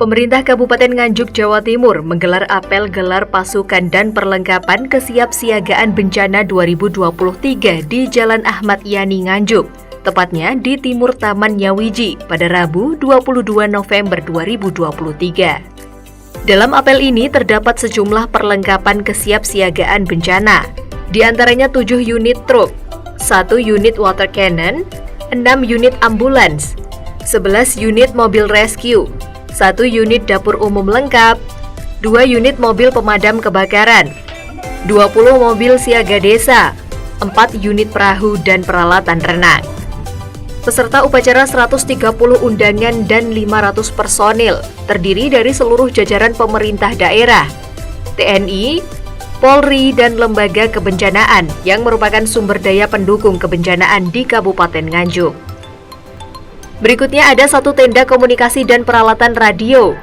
Pemerintah Kabupaten Nganjuk, Jawa Timur menggelar apel gelar pasukan dan perlengkapan kesiapsiagaan bencana 2023 di Jalan Ahmad Yani Nganjuk, tepatnya di timur Taman Nyawiji pada Rabu 22 November 2023. Dalam apel ini terdapat sejumlah perlengkapan kesiapsiagaan bencana, di antaranya 7 unit truk, 1 unit water cannon, 6 unit ambulans, 11 unit mobil rescue, 1 unit dapur umum lengkap, 2 unit mobil pemadam kebakaran, 20 mobil siaga desa, 4 unit perahu dan peralatan renang. Peserta upacara 130 undangan dan 500 personil, terdiri dari seluruh jajaran pemerintah daerah, TNI, Polri, dan lembaga kebencanaan yang merupakan sumber daya pendukung kebencanaan di Kabupaten Nganjuk. Berikutnya ada 1 tenda komunikasi dan peralatan radio,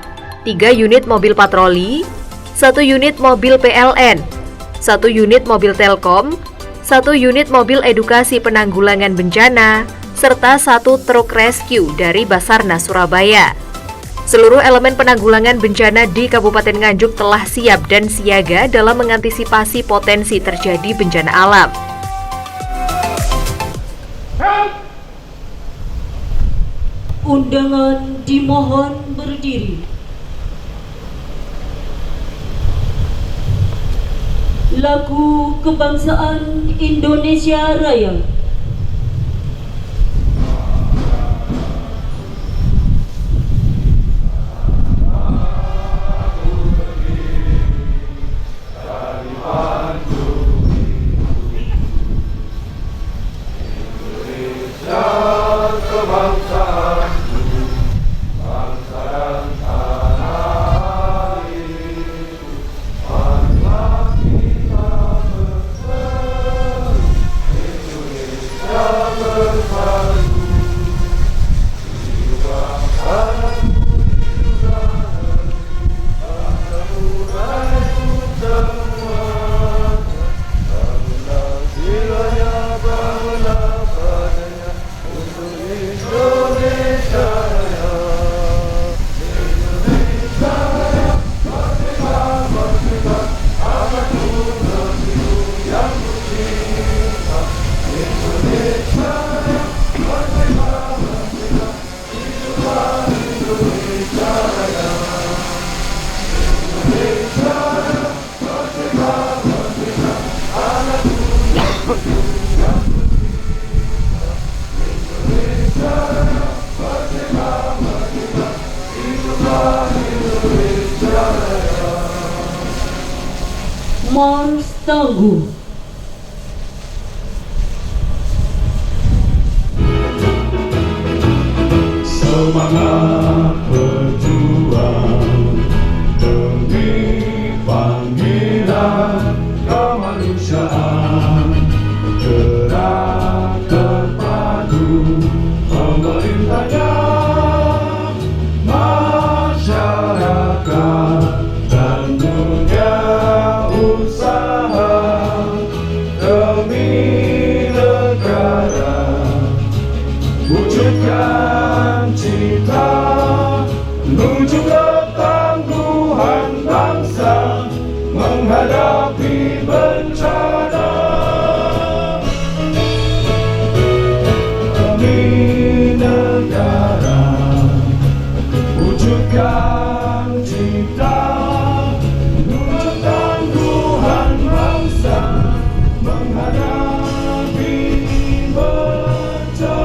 3 unit mobil patroli, 1 unit mobil PLN, 1 unit mobil Telkom, 1 unit mobil edukasi penanggulangan bencana, serta 1 truk rescue dari Basarnas Surabaya. Seluruh elemen penanggulangan bencana di Kabupaten Nganjuk telah siap dan siaga dalam mengantisipasi potensi terjadi bencana alam. Undangan dimohon berdiri. Lagu Kebangsaan Indonesia Raya. Mars Tangguh. Semangat berjuang demi panggilan kemanusiaan, gerak terpadu pemerintahnya, masyarakat dan dunia usaha demi negara, wujudkan cita menuju ketangguhan bangsa menghadapi bencana. Demi negara, wujudkan cita menuju ketangguhan bangsa menghadapi bencana.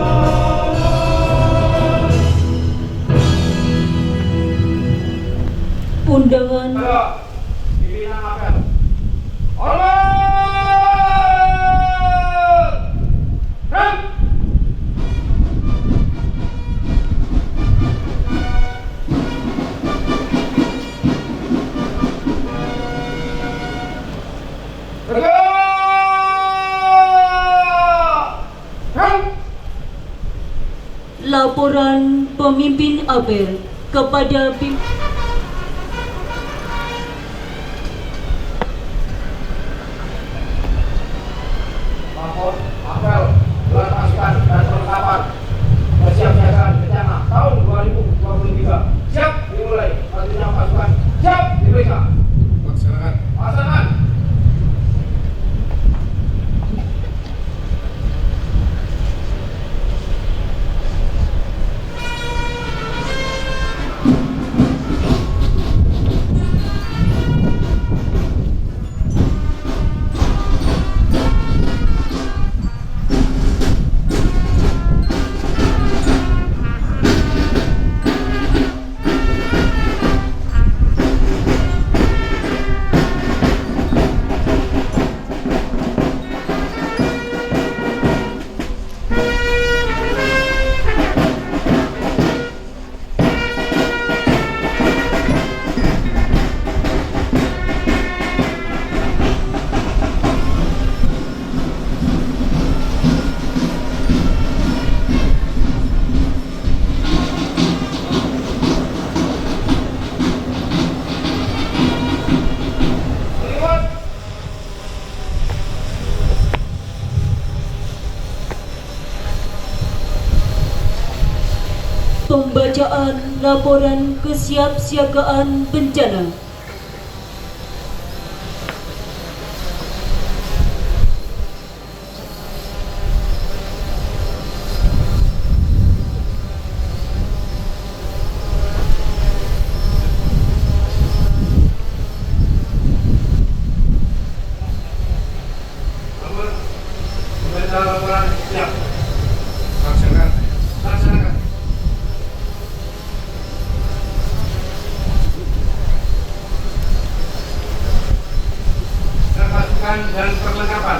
Undangan laporan pemimpin apel kepada Lapor apel gelar pasukan dan perlengkapan kesiapsiagaan bencana tahun 2023 siap dimulai. Pembacaan laporan kesiapsiagaan bencana. Nomor membaca laporan siap. Laksanakan. Laksanakan. Pasukan dan perlengkapan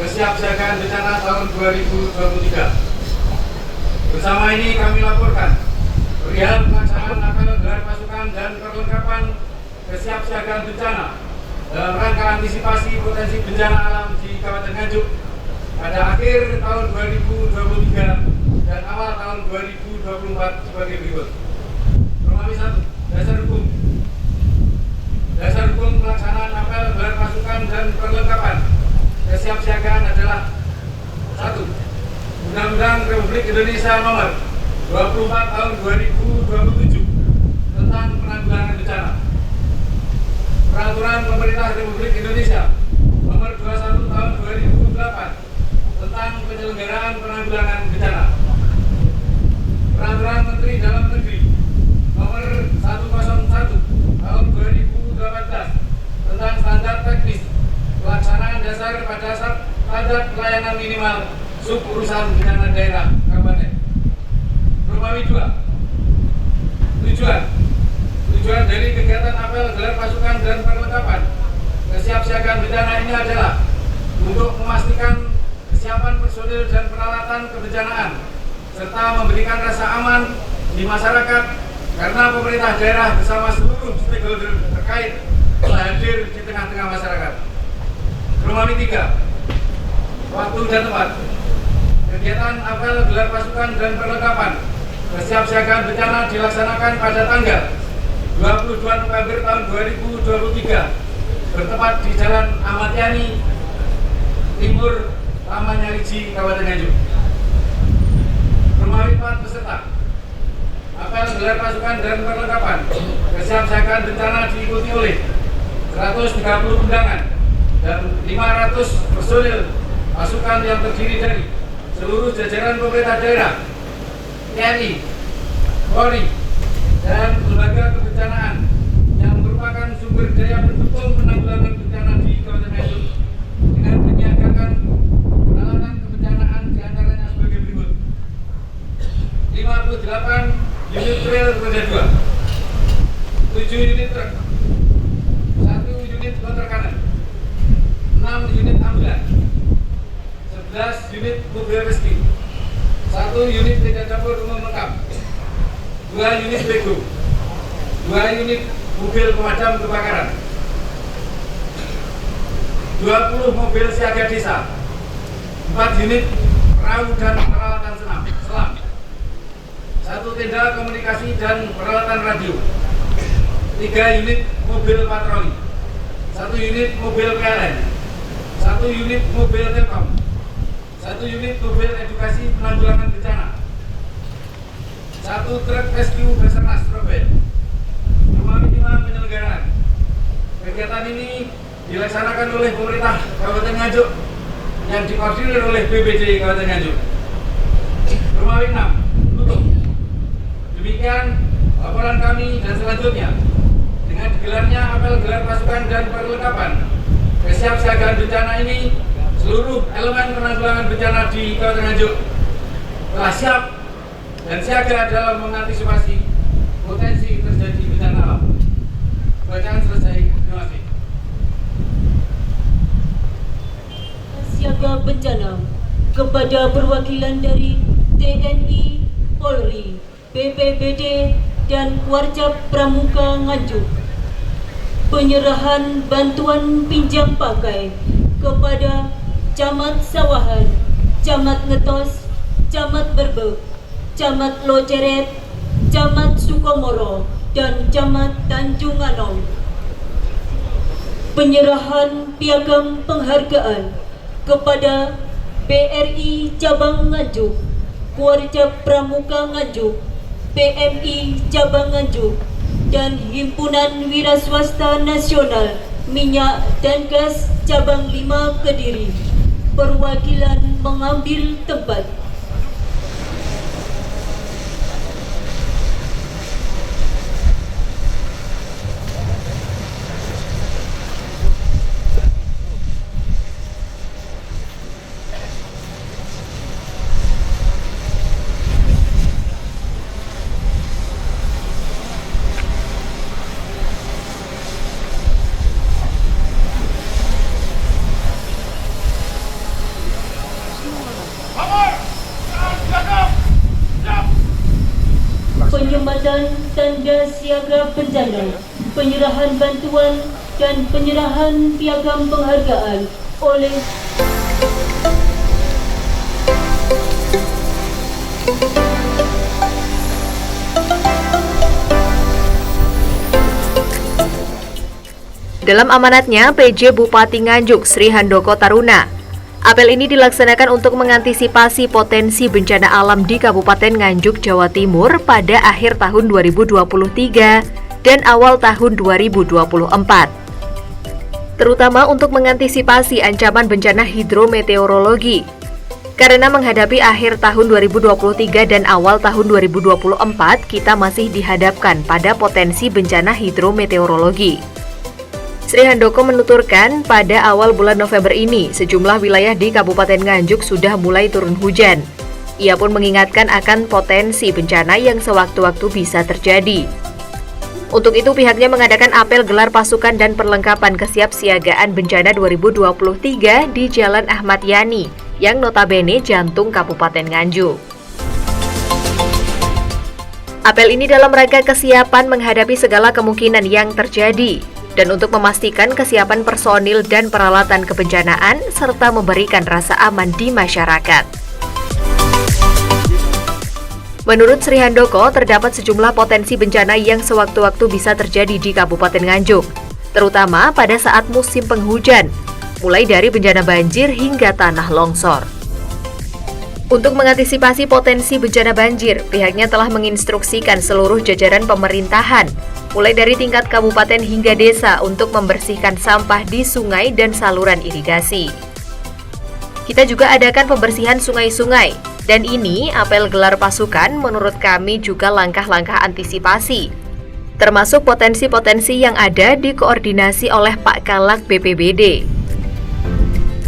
kesiapsiagaan bencana tahun 2023. Bersama ini kami laporkan perihal pelaksanaan apel gelar pasukan dan perlengkapan kesiapsiagaan bencana dalam rangka antisipasi potensi bencana alam di Kabupaten Nganjuk pada akhir tahun 2023 dan awal tahun 2024 sebagai berikut. Romawi 1. Dasar hukum. Dasar hukum pelaksanaan apel gelar pasukan dan perlengkapan kesiapsiagaan adalah 1. Undang-Undang Republik Indonesia Nomor 24 Tahun 2027 tentang penanggulangan bencana. Peraturan Pemerintah Republik Indonesia Nomor 21 Tahun 2008 tentang penyelenggaraan penanggulangan bencana. Peraturan Menteri Dalam Negeri Nomor 101 Tahun 2018 tentang standar teknis pelaksanaan dasar pada standar pelayanan minimal sub urusan bencana daerah Kabupaten. Romawi 2. Tujuan dari kegiatan apel gelar pasukan dan perlengkapan kesiapsiagaan bencana ini adalah untuk memastikan kesiapan personil dan peralatan kebencanaan serta memberikan rasa aman di masyarakat karena pemerintah daerah bersama seluruh stakeholder terkait telah hadir di tengah-tengah masyarakat. Romawi 3. Waktu dan tempat. Kegiatan apel gelar pasukan dan perlengkapan kesiapsiagaan bencana dilaksanakan pada tanggal 22 November tahun 2023 bertempat di Jalan Ahmad Yani, Timur Taman Nyariji, Kabupaten Nganjuk. Romawi 4 peserta. Apel gelar pasukan dan perlengkapan kesiapsiagaan bencana diikuti oleh 130 undangan dan 500 personil pasukan yang terdiri dari seluruh jajaran pemerintah daerah, TNI, Polri, dan lembaga kebencanaan yang merupakan sumber daya pendukung penanggulangan bencana di Kabupaten Nganjuk dengan menyiagakan peralatan kebencanaan diantaranya sebagai berikut: 58 unit trail roda 2, 7 unit truk, 1 unit konter kanan, 6 unit ambulan, 11 unit mobil rescue, 1 unit tenda dapur umum lengkap, 2 unit bego, 2 unit mobil pemadam kebakaran, 20 mobil siaga desa, 4 unit perahu dan peralatan selam, 1 tenda komunikasi dan peralatan radio, 3 unit mobil patroli, 1 unit mobil PLN, 1 unit mobil Telkom, 1 unit mobil edukasi penanggulangan bencana, 1 truk rescue Basarnas Surabaya. Romawi 5 penyelenggaraan. Kegiatan ini dilaksanakan oleh pemerintah Kabupaten Nganjuk yang dikoordinir oleh BPD Kabupaten Nganjuk. Romawi 6 tutup. Demikian laporan kami dan selanjutnya dengan digelarnya apel gelar pasukan dan perlengkapan kesiapsiagaan bencana ini, seluruh elemen penanggulangan bencana di Kabupaten Nganjuk telah siap dan siaga dalam mengantisipasi potensi terjadi bencana alam. Bacaan selesai. Terima kasih. Siaga bencana kepada perwakilan dari TNI, Polri, BPBD, dan Warcap Pramuka Nganjuk. Penyerahan bantuan pinjam pakai kepada Camat Sawahan, Camat Ngetos, Camat Berbek, Camat Loceret, Camat Sukomoro, dan Camat Tanjung Anom. Penyerahan piagam penghargaan kepada BRI Cabang Nganjuk, Warcap Pramuka Nganjuk, PMI Cabang Nganjuk dan Himpunan Wiraswasta Nasional Minyak dan Gas Cabang 5 Kediri. Perwakilan mengambil tempat. Penyematan tanda siaga bencana, penyerahan bantuan dan penyerahan piagam penghargaan oleh Dalam amanatnya, PJ Bupati Nganjuk Sri Handoko Taruna, apel ini dilaksanakan untuk mengantisipasi potensi bencana alam di Kabupaten Nganjuk, Jawa Timur pada akhir tahun 2023 dan awal tahun 2024. Terutama untuk mengantisipasi ancaman bencana hidrometeorologi. Karena menghadapi akhir tahun 2023 dan awal tahun 2024, kita masih dihadapkan pada potensi bencana hidrometeorologi. Sri Handoko menuturkan pada awal bulan November ini, sejumlah wilayah di Kabupaten Nganjuk sudah mulai turun hujan. Ia pun mengingatkan akan potensi bencana yang sewaktu-waktu bisa terjadi. Untuk itu pihaknya mengadakan apel gelar pasukan dan perlengkapan kesiapsiagaan bencana 2023 di Jalan Ahmad Yani, yang notabene jantung Kabupaten Nganjuk. Apel ini dalam rangka kesiapan menghadapi segala kemungkinan yang terjadi, dan untuk memastikan kesiapan personil dan peralatan kebencanaan, serta memberikan rasa aman di masyarakat. Menurut Sri Handoko, terdapat sejumlah potensi bencana yang sewaktu-waktu bisa terjadi di Kabupaten Nganjuk, terutama pada saat musim penghujan, mulai dari bencana banjir hingga tanah longsor. Untuk mengantisipasi potensi bencana banjir, pihaknya telah menginstruksikan seluruh jajaran pemerintahan, mulai dari tingkat kabupaten hingga desa untuk membersihkan sampah di sungai dan saluran irigasi. Kita juga adakan pembersihan sungai-sungai, dan ini apel gelar pasukan menurut kami juga langkah-langkah antisipasi, termasuk potensi-potensi yang ada dikoordinasi oleh Pak Kalak BPBD.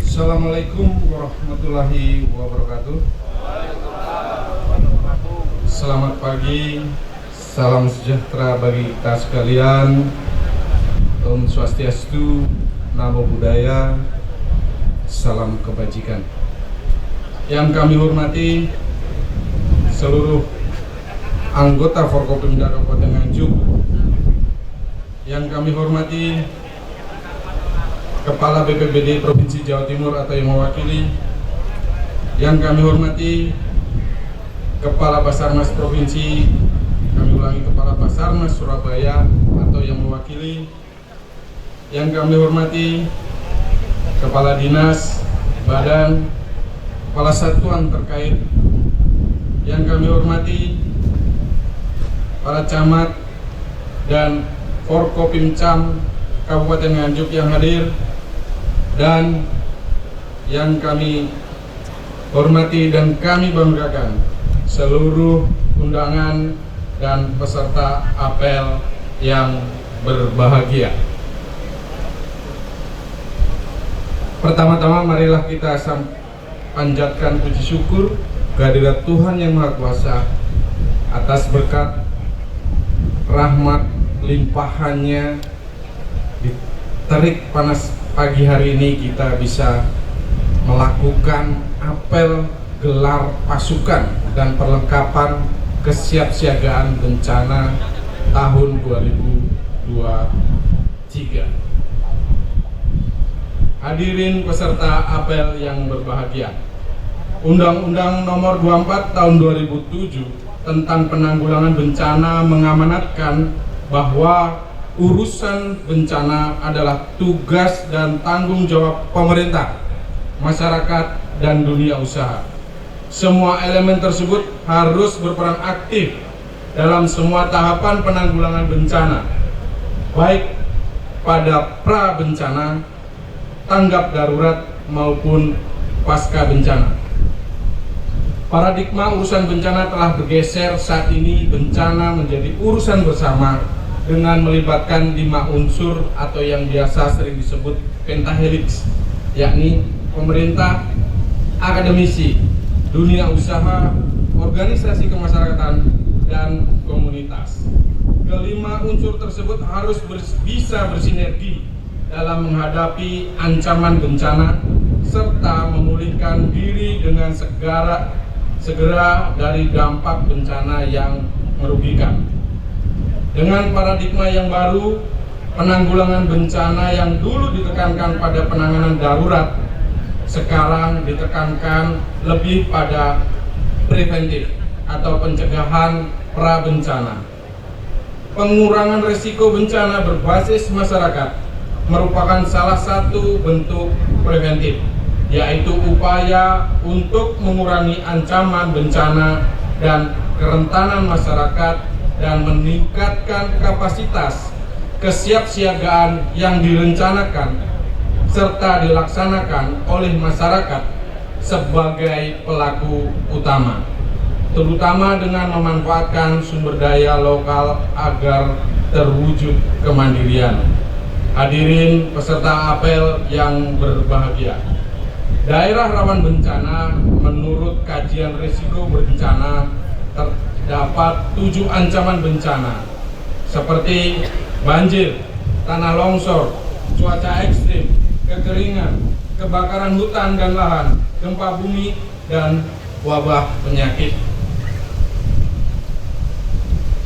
Assalamualaikum warahmatullahi wabarakatuh. Selamat pagi, salam sejahtera bagi kita sekalian. Om Swastiastu, Namo Buddhaya, salam kebajikan. Yang kami hormati seluruh anggota Forkopimda Kabupaten Nganjuk, yang kami hormati Kepala BPBD Provinsi Jawa Timur atau yang mewakili, yang kami hormati Kepala Basarnas Provinsi, kami ulangi Kepala Basarnas Surabaya atau yang mewakili, yang kami hormati Kepala Dinas, Badan, Kepala Satuan terkait, yang kami hormati para camat dan Forkopimcam Kabupaten Nganjuk yang hadir, dan yang kami hormati dan kami banggakan seluruh undangan dan peserta apel yang berbahagia. Pertama-tama marilah kita panjatkan puji syukur kehadirat Tuhan Yang Maha Kuasa atas berkat rahmat limpahannya. Di terik panas pagi hari ini kita bisa melakukan apel gelar pasukan dan perlengkapan kesiapsiagaan bencana tahun 2023. Hadirin peserta apel yang berbahagia, Undang-Undang Nomor 24 Tahun 2007 tentang Penanggulangan Bencana mengamanatkan bahwa urusan bencana adalah tugas dan tanggung jawab pemerintah, masyarakat, dan dunia usaha. Semua elemen tersebut harus berperan aktif dalam semua tahapan penanggulangan bencana, baik pada pra bencana, tanggap darurat maupun pasca bencana. Paradigma urusan bencana telah bergeser. Saat ini bencana menjadi urusan bersama dengan melibatkan 5 unsur atau yang biasa sering disebut pentahelix, yakni pemerintah, akademisi, dunia usaha, organisasi kemasyarakatan, dan komunitas. Kelima unsur tersebut harus bisa bersinergi dalam menghadapi ancaman bencana serta memulihkan diri dengan segera dari dampak bencana yang merugikan. Dengan paradigma yang baru, penanggulangan bencana yang dulu ditekankan pada penanganan darurat sekarang ditekankan lebih pada preventif atau pencegahan pra bencana. Pengurangan risiko bencana berbasis masyarakat merupakan salah satu bentuk preventif, yaitu upaya untuk mengurangi ancaman bencana dan kerentanan masyarakat dan meningkatkan kapasitas kesiapsiagaan yang direncanakan serta dilaksanakan oleh masyarakat sebagai pelaku utama, terutama dengan memanfaatkan sumber daya lokal agar terwujud kemandirian. Hadirin peserta apel yang berbahagia, daerah rawan bencana menurut kajian risiko bencana terdapat 7 ancaman bencana seperti banjir, tanah longsor, cuaca ekstrim, kekeringan, kebakaran hutan dan lahan, gempa bumi, dan wabah penyakit.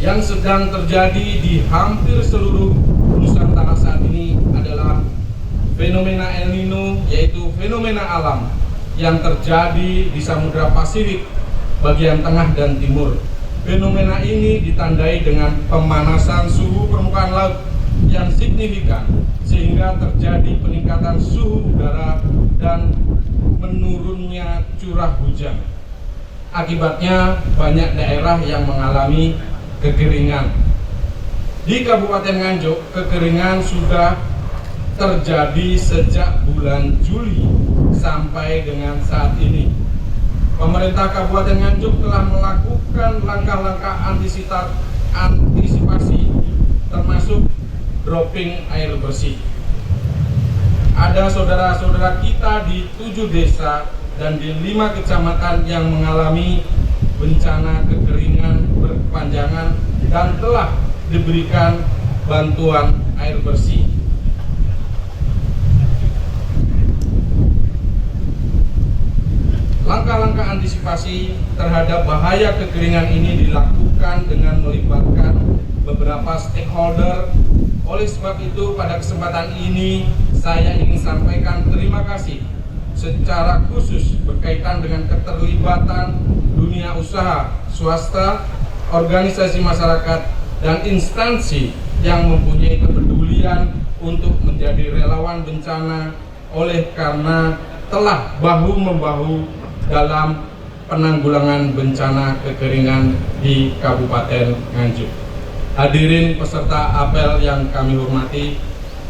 Yang sedang terjadi di hampir seluruh Nusantara saat ini adalah fenomena El Nino, yaitu fenomena alam yang terjadi di Samudra Pasifik bagian tengah dan timur. Fenomena ini ditandai dengan pemanasan suhu permukaan laut yang signifikan sehingga terjadi peningkatan suhu udara dan menurunnya curah hujan. Akibatnya banyak daerah yang mengalami kekeringan. Di Kabupaten Nganjuk, kekeringan sudah terjadi sejak bulan Juli sampai dengan saat ini. Pemerintah Kabupaten Nganjuk telah melakukan langkah-langkah antisipasi termasuk dropping air bersih. Ada saudara-saudara kita di 7 desa dan di 5 kecamatan yang mengalami bencana kekeringan berkepanjangan dan telah diberikan bantuan air bersih. Langkah-langkah antisipasi terhadap bahaya kekeringan ini dilakukan dengan melibatkan beberapa stakeholder. Oleh sebab itu, pada kesempatan ini saya ingin sampaikan terima kasih secara khusus berkaitan dengan keterlibatan dunia usaha, swasta, organisasi masyarakat, dan instansi yang mempunyai kepedulian untuk menjadi relawan bencana oleh karena telah bahu-membahu dalam penanggulangan bencana kekeringan di Kabupaten Nganjuk. Hadirin peserta apel yang kami hormati,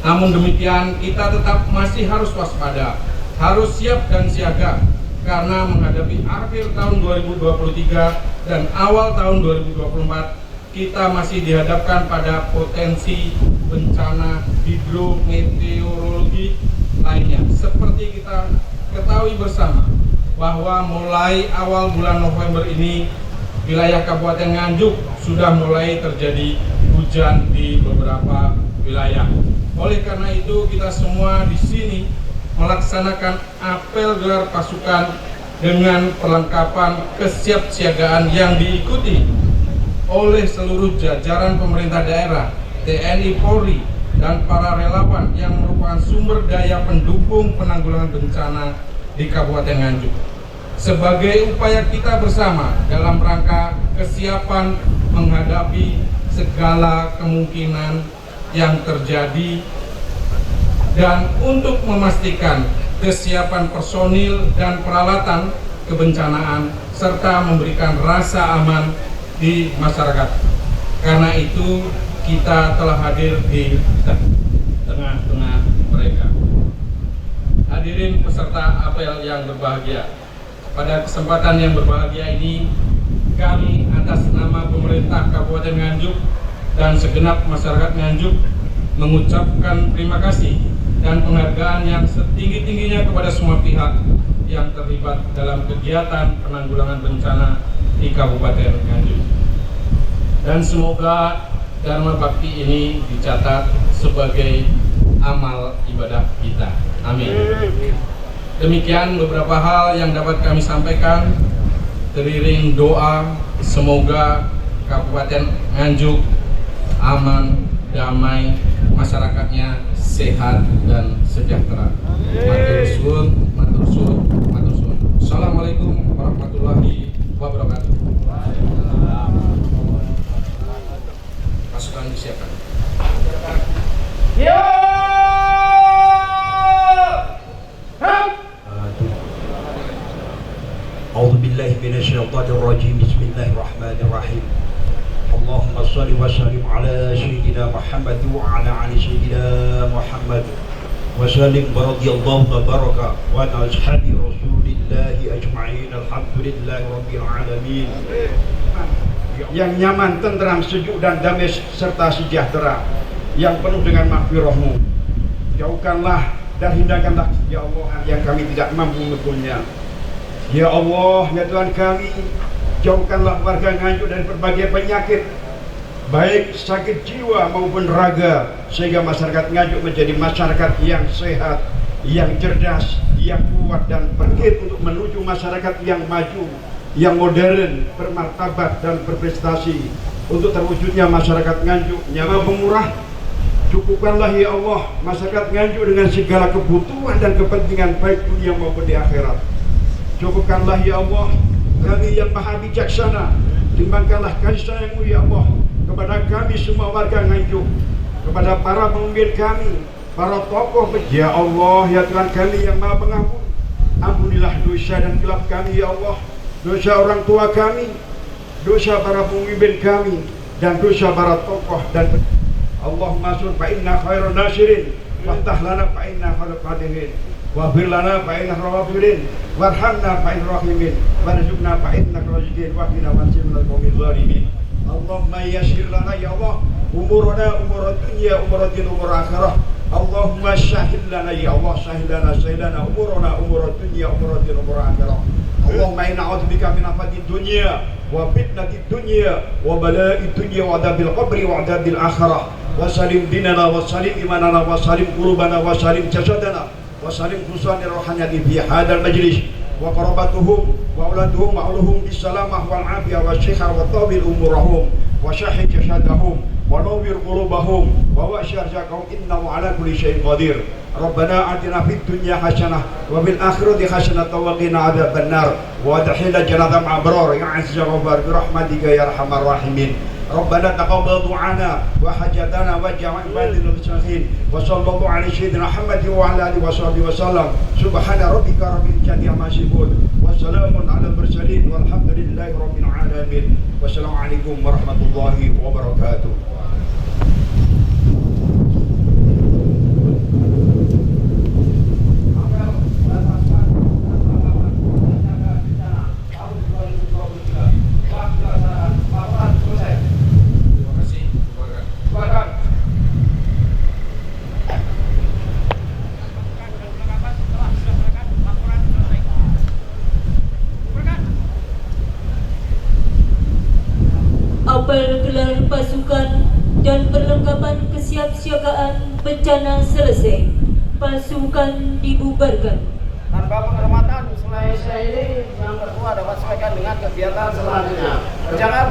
namun demikian kita tetap masih harus waspada, harus siap dan siaga karena menghadapi akhir tahun 2023 dan awal tahun 2024 kita masih dihadapkan pada potensi bencana hidrometeorologi lainnya. Seperti kita ketahui bersama bahwa mulai awal bulan November ini wilayah Kabupaten Nganjuk sudah mulai terjadi hujan di beberapa wilayah. Oleh karena itu kita semua di sini melaksanakan apel gelar pasukan dengan perlengkapan kesiapsiagaan yang diikuti oleh seluruh jajaran pemerintah daerah, TNI, Polri, dan para relawan yang merupakan sumber daya pendukung penanggulangan bencana di Kabupaten Nganjuk. Sebagai upaya kita bersama dalam rangka kesiapan menghadapi segala kemungkinan yang terjadi dan untuk memastikan kesiapan personil dan peralatan kebencanaan serta memberikan rasa aman di masyarakat. Karena itu kita telah hadir di tengah-tengah mereka. Hadirin peserta apel yang berbahagia, pada kesempatan yang berbahagia ini kami atas nama pemerintah Kabupaten Nganjuk dan segenap masyarakat Nganjuk mengucapkan terima kasih dan penghargaan yang setinggi-tingginya kepada semua pihak yang terlibat dalam kegiatan penanggulangan bencana di Kabupaten Nganjuk. Dan semoga Dharma Bakti ini dicatat sebagai amal ibadah kita. Amin. Demikian beberapa hal yang dapat kami sampaikan. Teriring doa, semoga Kabupaten Nganjuk aman, damai, masyarakatnya sehat dan sejahtera. Matur suwun, matur suwun, matur suwun. Assalamualaikum warahmatullahi wabarakatuh. Pasukan disiapkan. أعوذ بالله من الشيطان الرجيم بسم الله الرحمن الرحيم اللهم صل وسلم على سيدنا محمد وعلى آل سيدنا محمد وسلم ورضي الله تبارك وعن أصحاب رسول الله أجمعين الحمد لله رب العالمين. Yang nyaman, tenteram, sejuk dan damai serta sejahtera, yang penuh dengan maghfirah-Mu. Jauhkanlah dan hindarkanlah ya Allah yang kami tidak mampu memekulnya. Ya Allah, ya Tuhan kami, jauhkanlah warga Nganjuk dari berbagai penyakit, baik sakit jiwa maupun raga, sehingga masyarakat Nganjuk menjadi masyarakat yang sehat, yang cerdas, yang kuat dan bangkit untuk menuju masyarakat yang maju, yang modern, bermartabat dan berprestasi. Untuk terwujudnya masyarakat Nganjuk nyaman pemurah, cukupkanlah ya Allah masyarakat Nganjuk dengan segala kebutuhan dan kepentingan baik dunia maupun di akhirat. Cukupkanlah ya Allah kami yang maha bijaksana, timbangkanlah kasih sayang-Mu ya Allah kepada kami semua warga Nganjuk, kepada para pemimpin kami, para tokoh ya Allah ya Tuhan kami yang maha pengampun. Ampunilah dosa dan khilaf kami ya Allah, dosa orang tua kami, dosa para pemimpin kami, dan dosa para tokoh dan Allahumma sur fa inna khairan nasirin waftah lana fa inna khairal qadirin waghfir lana fa inna rawafirin warhamna fa inna rahimin warzuqna fa inna raziqin wa qina wasir minal qawmil zalimin. Allahumma yassir lana ya Allah umurana umur dunya umur din umur akhirah. Allahumma syahid lana ya Allah syahid lana umurana umur dunya umur din umur akhirah. Allahumma inna a'udzubika min afati dunya wa fitnati dunya wa bala'i dunya wa adzabil qabri wa adzabil akhirah. Wa salim dinana wa salim imanana wa salim qulubana wa salim jasadana wa salim khusani rohanya di hadal majlis wa qarabatuhum wa auladuhum wa auluhum bisalamah wal afiyah wa syikha wa tabil umurahum wa syahid jasadahum wa nawwir qulubahum wa wa'syar zakahum innahu ala kulli syai'in qadir. Rabbana atina fid dunya hasanah wa bil akhirati hasanah wa qina adzaban nar wa adkhilna jannata ma'abrar ya azza wa bar bi rahmatika ya arhamar rahimin. Rabbana taqabbal du'ana wa hajatana wa ja'al badil muslimin wa sallallahu alaihi sayyidina Muhammad wa ala alihi washabihi wasallam. Subhana rabbika rabbil izzati amma yasifun wa salamun alal mursalin walhamdulillahi rabbil alamin. Wassalamualaikum warahmatullahi wabarakatuh. Apel gelar pasukan dan perlengkapan kesiapsiagaan bencana selesai. Pasukan dibubarkan. Tanpa penghormatan, selesai ini yang kedua dapat sesuaikan dengan kegiatan selanjutnya. Jangan.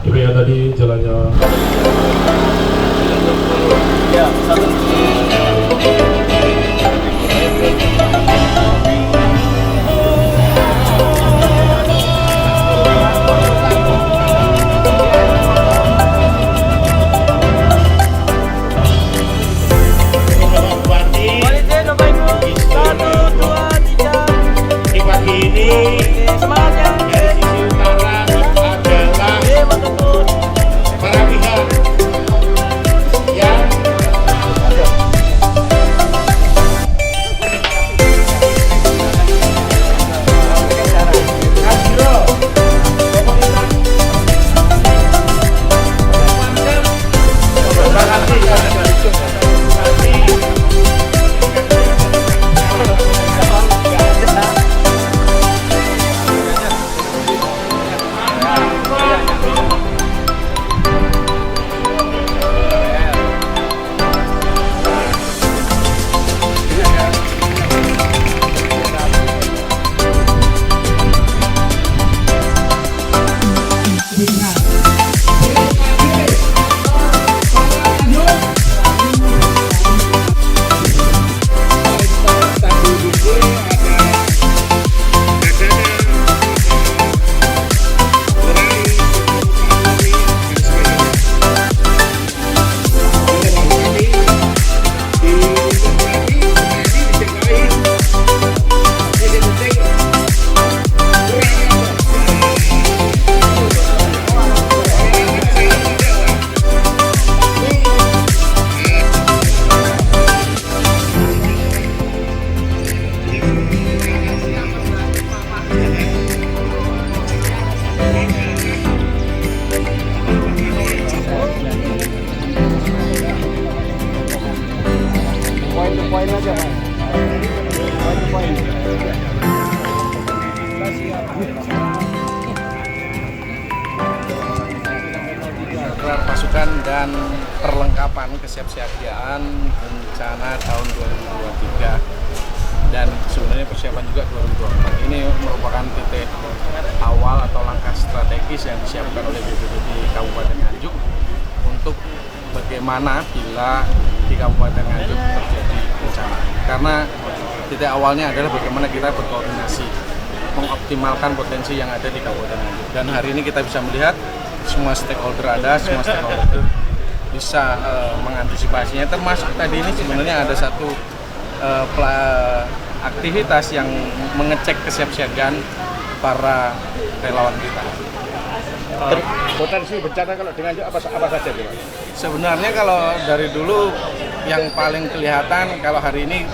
Demikian tadi jalannya. Ya, satu. Di pagi ini semangat ya. Gelar pasukan dan perlengkapan kesiapsiagaan bencana tahun 2023 dan sebenarnya persiapan juga 2024 ini merupakan titik awal atau langkah strategis yang disiapkan oleh BPBD Kabupaten Nganjuk untuk bagaimana bila di Kabupaten Nganjuk terjadi bencana, karena titik awalnya adalah bagaimana kita berkoordinasi mengoptimalkan potensi yang ada di Kabupaten Nganjuk, dan hari ini kita bisa melihat semua stakeholder bisa mengantisipasinya, termasuk tadi ini sebenarnya ada satu aktivitas yang mengecek kesiapsiagaan para relawan kita. Potensi bencana kalau dengan apa saja, Pak? Sebenarnya kalau dari dulu yang paling kelihatan kalau hari ini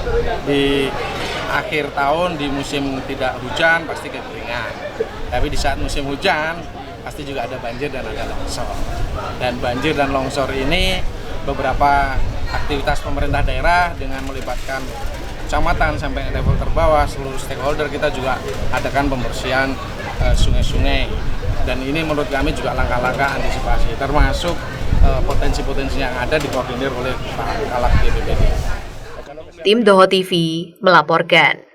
di akhir tahun di musim tidak hujan pasti kekeringan. Tapi di saat musim hujan pasti juga ada banjir dan ada longsor. Dan banjir dan longsor ini beberapa aktivitas pemerintah daerah dengan melibatkan kecamatan sampai level terbawah, seluruh stakeholder kita juga adakan pembersihan sungai-sungai. Dan ini menurut kami juga langkah-langkah antisipasi, termasuk potensi-potensi yang ada dikoordinir oleh Pak Kalak BPBD. Tim Doho TV melaporkan.